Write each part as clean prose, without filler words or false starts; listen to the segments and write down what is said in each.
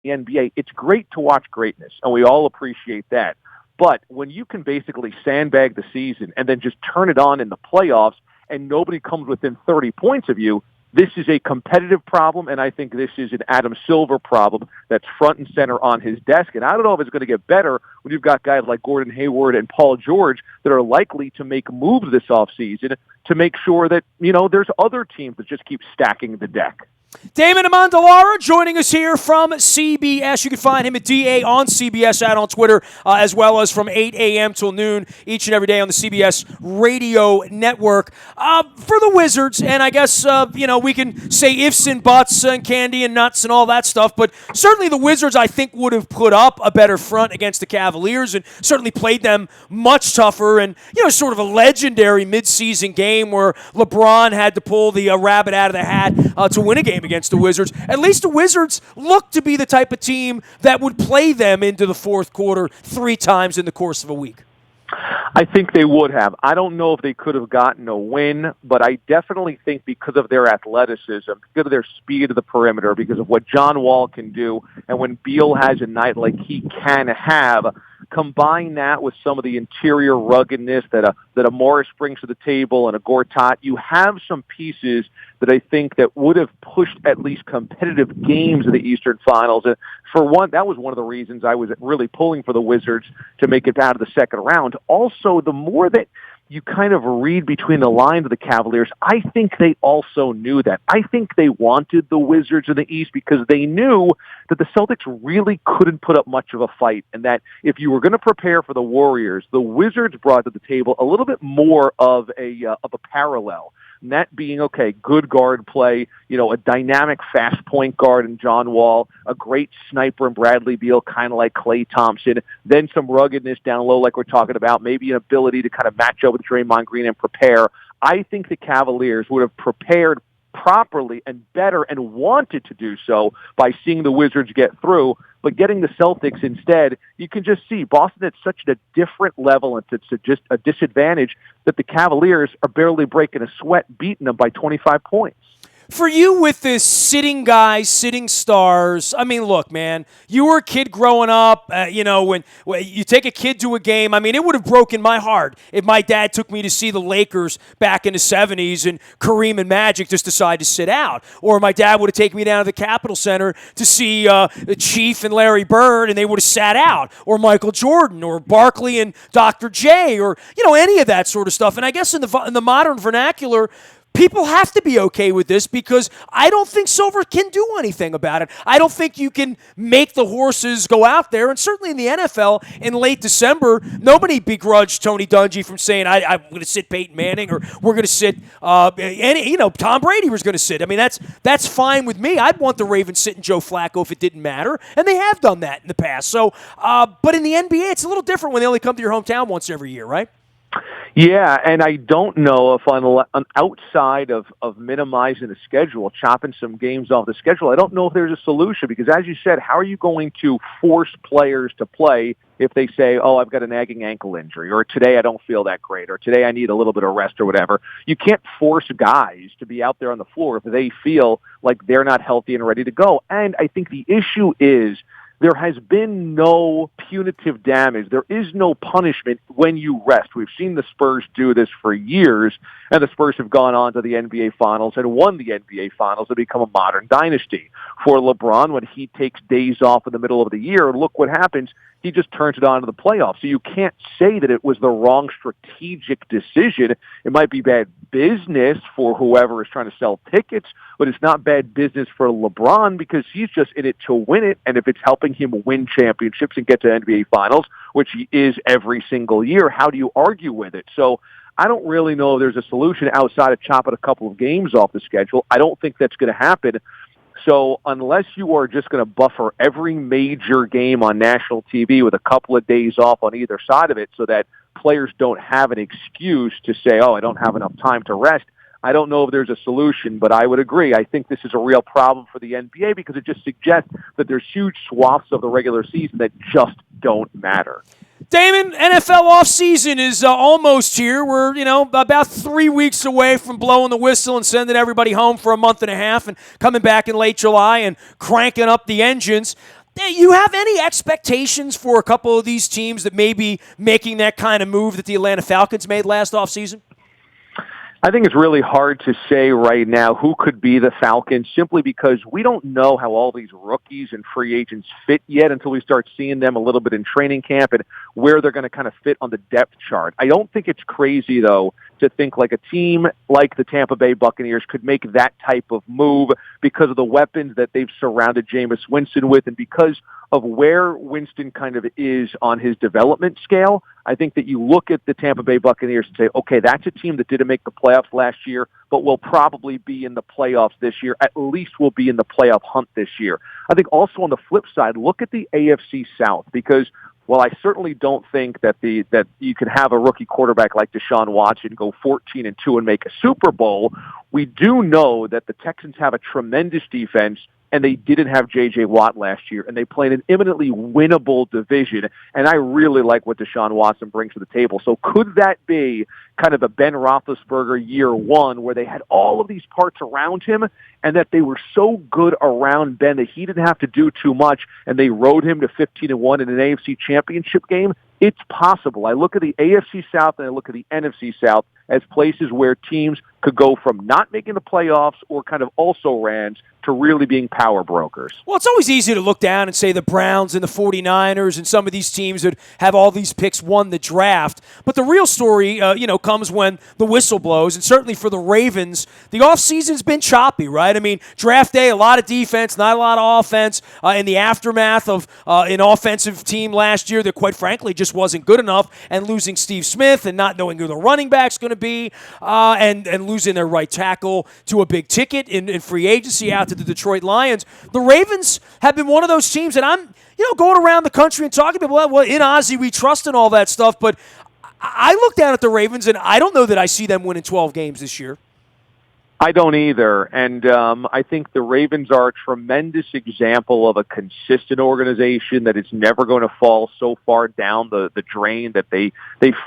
the NBA, it's great to watch greatness, and we all appreciate that. But when you can basically sandbag the season and then just turn it on in the playoffs and nobody comes within 30 points of you, this is a competitive problem, and I think this is an Adam Silver problem that's front and center on his desk. And I don't know if it's going to get better when you've got guys like Gordon Hayward and Paul George that are likely to make moves this offseason to make sure that, there's other teams that just keep stacking the deck. Damon Amendolara joining us here from CBS. You can find him at DA on CBS and on Twitter, as well as from 8 a.m. till noon each and every day on the CBS radio network. For the Wizards, and I guess, we can say ifs and buts and candy and nuts and all that stuff, but certainly the Wizards, I think, would have put up a better front against the Cavaliers and certainly played them much tougher. And, sort of a legendary midseason game where LeBron had to pull the rabbit out of the hat to win a game against the Wizards. At least the Wizards look to be the type of team that would play them into the fourth quarter 3 times in the course of a week. I think they would have. I don't know if they could have gotten a win, but I definitely think because of their athleticism, because of their speed of the perimeter, because of what John Wall can do, and when Beal has a night like he can have, combine that with some of the interior ruggedness that a Morris brings to the table and a Gortat, you have some pieces that I think that would have pushed at least competitive games in the Eastern Finals. And for one, that was one of the reasons I was really pulling for the Wizards to make it out of the second round. Also, the more that you kind of read between the lines of the Cavaliers, I think they also knew that. I think they wanted the Wizards in the East because they knew that the Celtics really couldn't put up much of a fight, and that if you were going to prepare for the Warriors, the Wizards brought to the table a little bit more of a parallel. And that being, good guard play, a dynamic fast point guard in John Wall, a great sniper in Bradley Beal, kind of like Klay Thompson, then some ruggedness down low like we're talking about, maybe an ability to kind of match up with Draymond Green and prepare. I think the Cavaliers would have prepared properly and better and wanted to do so by seeing the Wizards get through. But getting the Celtics instead, you can just see Boston at such a different level, and it's just a disadvantage that the Cavaliers are barely breaking a sweat, beating them by 25 points. For you with this sitting guys, sitting stars, I mean, look, man, you were a kid growing up, when you take a kid to a game, I mean, it would have broken my heart if my dad took me to see the Lakers back in the 70s and Kareem and Magic just decided to sit out. Or my dad would have taken me down to the Capitol Center to see the Chief and Larry Bird, and they would have sat out. Or Michael Jordan, or Barkley and Dr. J, or, any of that sort of stuff. And I guess in the modern vernacular, people have to be okay with this because I don't think Silver can do anything about it. I don't think you can make the horses go out there. And certainly in the NFL in late December, nobody begrudged Tony Dungy from saying, I'm going to sit Peyton Manning, or we're going to sit, Tom Brady was going to sit. I mean, that's fine with me. I'd want the Ravens sitting Joe Flacco if it didn't matter. And they have done that in the past. So, but in the NBA, it's a little different when they only come to your hometown once every year, right? Yeah, and I don't know if on outside of minimizing the schedule, chopping some games off the schedule, I don't know if there's a solution because, as you said, how are you going to force players to play if they say, I've got a nagging ankle injury, or today I don't feel that great, or today I need a little bit of rest or whatever? You can't force guys to be out there on the floor if they feel like they're not healthy and ready to go. And I think the issue is there has been no punitive damage. There is no punishment when you rest. We've seen the Spurs do this for years, and the Spurs have gone on to the NBA Finals and won the NBA Finals and become a modern dynasty. For LeBron, when he takes days off in the middle of the year, look what happens. He just turns it on to the playoffs. So you can't say that it was the wrong strategic decision. It might be bad business for whoever is trying to sell tickets, but it's not bad business for LeBron because he's just in it to win it. And if it's helping him win championships and get to NBA Finals, which he is every single year, how do you argue with it? So I don't really know if there's a solution outside of chopping a couple of games off the schedule. I don't think that's going to happen. So unless you are just going to buffer every major game on national TV with a couple of days off on either side of it so that players don't have an excuse to say, I don't have enough time to rest, I don't know if there's a solution, but I would agree. I think this is a real problem for the NBA because it just suggests that there's huge swaths of the regular season that just don't matter. Damon, NFL offseason is almost here. We're, about 3 weeks away from blowing the whistle and sending everybody home for a month and a half and coming back in late July and cranking up the engines. you have any expectations for a couple of these teams that may be making that kind of move that the Atlanta Falcons made last offseason? I think it's really hard to say right now who could be the Falcons simply because we don't know how all these rookies and free agents fit yet until we start seeing them a little bit in training camp and where they're going to kind of fit on the depth chart. I don't think it's crazy, though, to think like a team like the Tampa Bay Buccaneers could make that type of move because of the weapons that they've surrounded Jameis Winston with and because of where Winston kind of is on his development scale. I think that you look at the Tampa Bay Buccaneers and say, okay, that's a team that didn't make the playoffs last year, but will probably be in the playoffs this year. At least will be in the playoff hunt this year. I think also on the flip side, look at the AFC South because while I certainly don't think that that you can have a rookie quarterback like Deshaun Watson go 14-2 and make a Super Bowl, we do know that the Texans have a tremendous defense and they didn't have J.J. Watt last year, and they played an imminently winnable division, and I really like what Deshaun Watson brings to the table. So could that be kind of a Ben Roethlisberger year one where they had all of these parts around him and that they were so good around Ben that he didn't have to do too much, and they rode him to 15-1 in an AFC championship game? It's possible. I look at the AFC South and I look at the NFC South as places where teams could go from not making the playoffs or kind of also-rans to really being power brokers. Well, it's always easy to look down and say the Browns and the 49ers and some of these teams that have all these picks won the draft. But the real story, comes when the whistle blows. And certainly for the Ravens, the offseason's been choppy, right? I mean, draft day, a lot of defense, not a lot of offense. In the aftermath of an offensive team last year that, quite frankly, just wasn't good enough, and losing Steve Smith and not knowing who the running back's going to be, and losing their right tackle to a big ticket in free agency out to the Detroit Lions. The Ravens have been one of those teams, and I'm going around the country and talking to people, well, in Ozzie we trust and all that stuff, but I look down at the Ravens, and I don't know that I see them winning 12 games this year. I don't either, and I think the Ravens are a tremendous example of a consistent organization that is never going to fall so far down the drain that they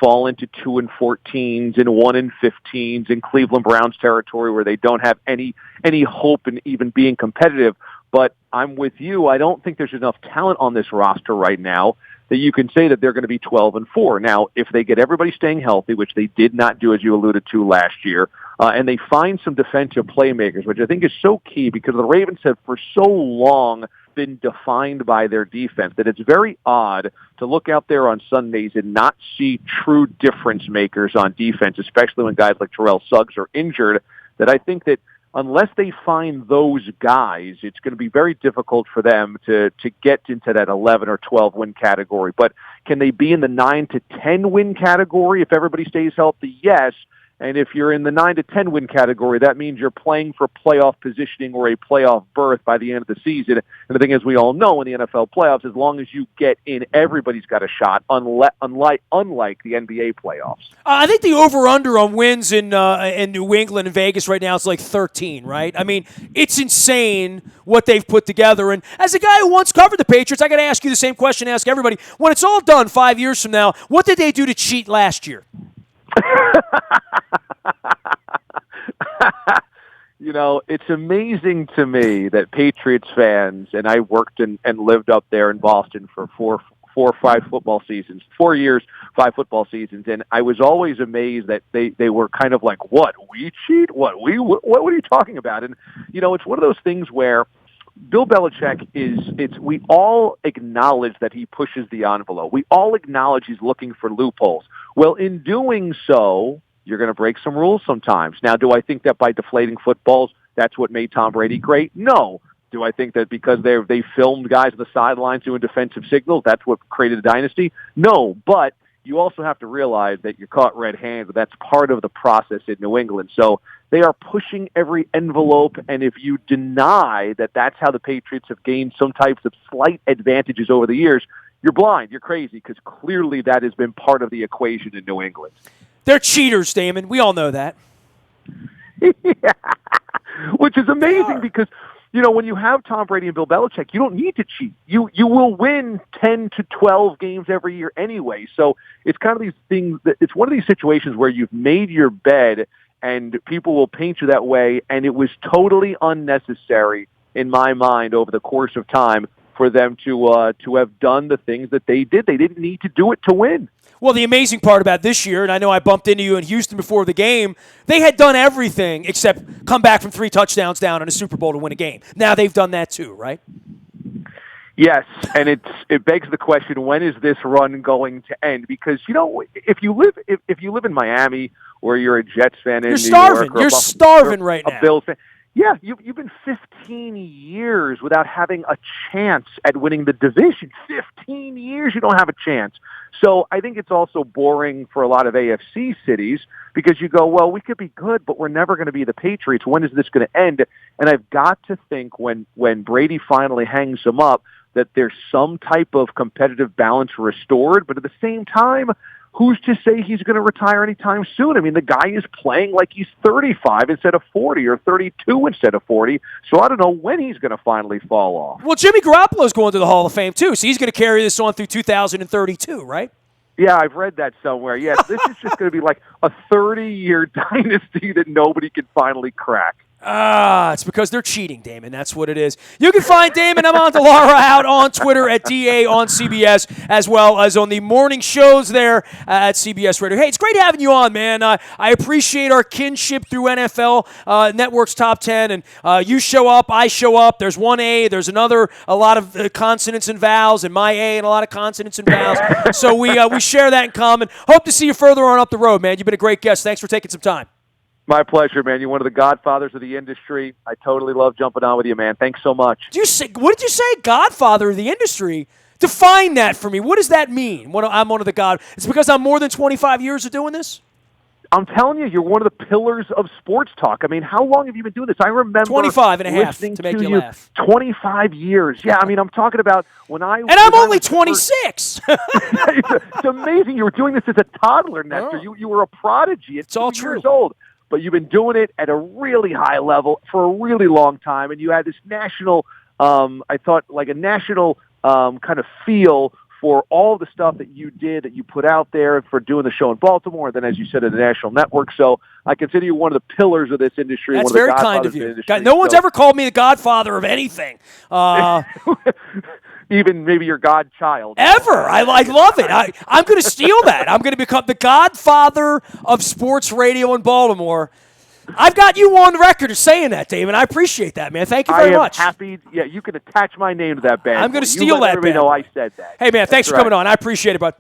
fall into 2-14s and 1-15s in Cleveland Browns territory where they don't have any hope in even being competitive. But I'm with you. I don't think there's enough talent on this roster right now that you can say that they're going to be 12-4. Now, if they get everybody staying healthy, which they did not do, as you alluded to last year, and they find some defensive playmakers, which I think is so key because the Ravens have for so long been defined by their defense that it's very odd to look out there on Sundays and not see true difference makers on defense, especially when guys like Terrell Suggs are injured, that I think that unless they find those guys, it's going to be very difficult for them to get into that 11 or 12 win category. But can they be in the 9 to 10 win category if everybody stays healthy? Yes. And if you're in the 9 to 10 win category, that means you're playing for playoff positioning or a playoff berth by the end of the season. And the thing is, we all know in the NFL playoffs, as long as you get in, everybody's got a shot, unlike the NBA playoffs. I think the over-under on wins in New England and Vegas right now is like 13, right? I mean, it's insane what they've put together. And as a guy who once covered the Patriots, I got to ask you the same question I ask everybody. When it's all done 5 years from now, what did they do to cheat last year? It's amazing to me that Patriots fans, and I worked and lived up there in Boston for 4 or 5 football seasons, 4 years, 5 football seasons, and I was always amazed that they were kind of like, what, we cheat? What are you talking about? And, it's one of those things where Bill Belichick we all acknowledge that he pushes the envelope. We all acknowledge he's looking for loopholes. Well, in doing so, you're going to break some rules sometimes. Now, do I think that by deflating footballs, that's what made Tom Brady great? No. Do I think that because they filmed guys on the sidelines doing defensive signals, that's what created a dynasty? No, but you also have to realize that you're caught red-handed. That's part of the process in New England. So they are pushing every envelope, and if you deny that that's how the Patriots have gained some types of slight advantages over the years, you're blind, you're crazy, because clearly that has been part of the equation in New England. They're cheaters, Damon. We all know that. Yeah. Which is amazing because, when you have Tom Brady and Bill Belichick, you don't need to cheat. You will win 10 to 12 games every year anyway. So it's kind of these things it's one of these situations where you've made your bed and people will paint you that way, and it was totally unnecessary in my mind over the course of time for them to have done the things that they did. They didn't need to do it to win. Well, the amazing part about this year, and I know I bumped into you in Houston before the game, they had done everything except come back from 3 touchdowns down in a Super Bowl to win a game. Now they've done that too, right? Yes, and it begs the question: when is this run going to end? Because if you live in Miami or you're a Jets fan in You're New starving. York, or You're starving right now. A Bills fan, yeah, you've been 15 years without having a chance at winning the division. 15 years you don't have a chance. So I think it's also boring for a lot of AFC cities because you go, well, we could be good, but we're never going to be the Patriots. When is this going to end? And I've got to think when Brady finally hangs them up that there's some type of competitive balance restored, but at the same time, who's to say he's going to retire anytime soon? I mean, the guy is playing like he's 35 instead of 40 or 32 instead of 40, so I don't know when he's going to finally fall off. Well, Jimmy Garoppolo's going to the Hall of Fame, too, so he's going to carry this on through 2032, right? Yeah, I've read that somewhere. Yes, this is just going to be like a 30-year dynasty that nobody can finally crack. It's because they're cheating, Damon. That's what it is. You can find Damon Amendolara out on Twitter at DA on CBS, as well as on the morning shows there at CBS Radio. Hey, it's great having you on, man. I appreciate our kinship through NFL Network's Top 10, and you show up, I show up. There's one A, there's another, a lot of consonants and vowels, and my A and a lot of consonants and vowels. So we share that in common. Hope to see you further on up the road, man. You've been a great guest. Thanks for taking some time. My pleasure, man. You're one of the godfathers of the industry. I totally love jumping on with you, man. Thanks so much. What did you say? Godfather of the industry? Define that for me. What does that mean? I'm one of the god. It's because I'm more than 25 years of doing this? I'm telling you, you're one of the pillars of sports talk. I mean, how long have you been doing this? I remember 25 and a half to make you laugh. 25 years. Yeah, I mean, I'm talking about when I... And I'm only 26. It's amazing. You were doing this as a toddler, Nestor. Oh. You were a prodigy at 2 years old. But you've been doing it at a really high level for a really long time, and you had this national, I thought, like a national kind of feel for all the stuff that you did, that you put out there for doing the show in Baltimore, and then, as you said, at the national network. So I consider you one of the pillars of this industry. That's one of the very kind of you. No one's so. ever called me the godfather of anything. Even maybe your godchild. Ever. I love it. I'm going to steal that. I'm going to become the godfather of sports radio in Baltimore. I've got you on the record as saying that, David. I appreciate that, man. Thank you very much. I am happy. Yeah, you can attach my name to that band. I'm going to steal that everybody band. know I said that. Hey, man, thanks for coming on. I appreciate it, bud.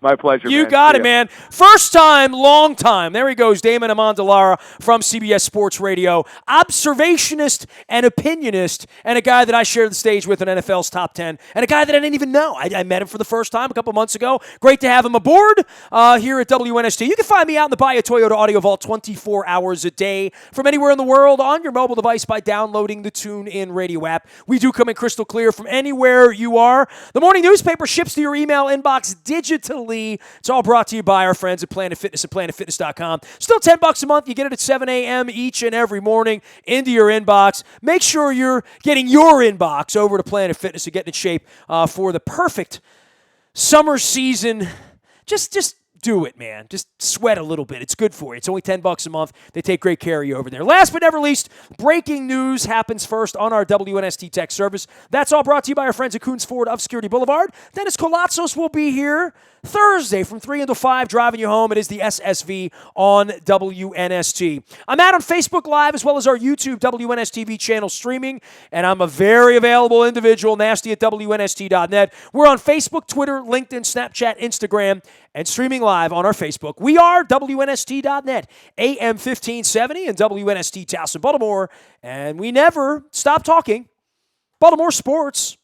My pleasure, You man. got it, man. First time, long time. There he goes, Damon Amendolara from CBS Sports Radio. Observationist and opinionist, and a guy that I shared the stage with in NFL's Top 10, and a guy that I didn't even know. I met him for the first time a couple months ago. Great to have him aboard here at WNST. You can find me out in the Bahia Toyota Audio Vault 24 hours a day from anywhere in the world on your mobile device by downloading the TuneIn Radio app. We do come in crystal clear from anywhere you are. The morning newspaper ships to your email inbox digitally. It's all brought to you by our friends at Planet Fitness at planetfitness.com. Still $10 a month. You get it at 7 a.m. each and every morning into your inbox. Make sure you're getting your inbox over to Planet Fitness and getting in shape for the perfect summer season. Just do it, man. Just sweat a little bit. It's good for you. It's only $10 a month. They take great care of you over there. Last but never least, breaking news happens first on our WNST Tech service. That's all brought to you by our friends at Coons Ford of Security Boulevard. Dennis Colatzos will be here Thursday from 3 until 5, driving you home. It is the SSV on WNST. I'm out on Facebook Live as well as our YouTube WNSTV channel streaming, and I'm a very available individual, nasty at WNST.net. We're on Facebook, Twitter, LinkedIn, Snapchat, Instagram, and streaming live on our Facebook. We are WNST.net, AM 1570 and WNST Towson, Baltimore, and we never stop talking Baltimore sports.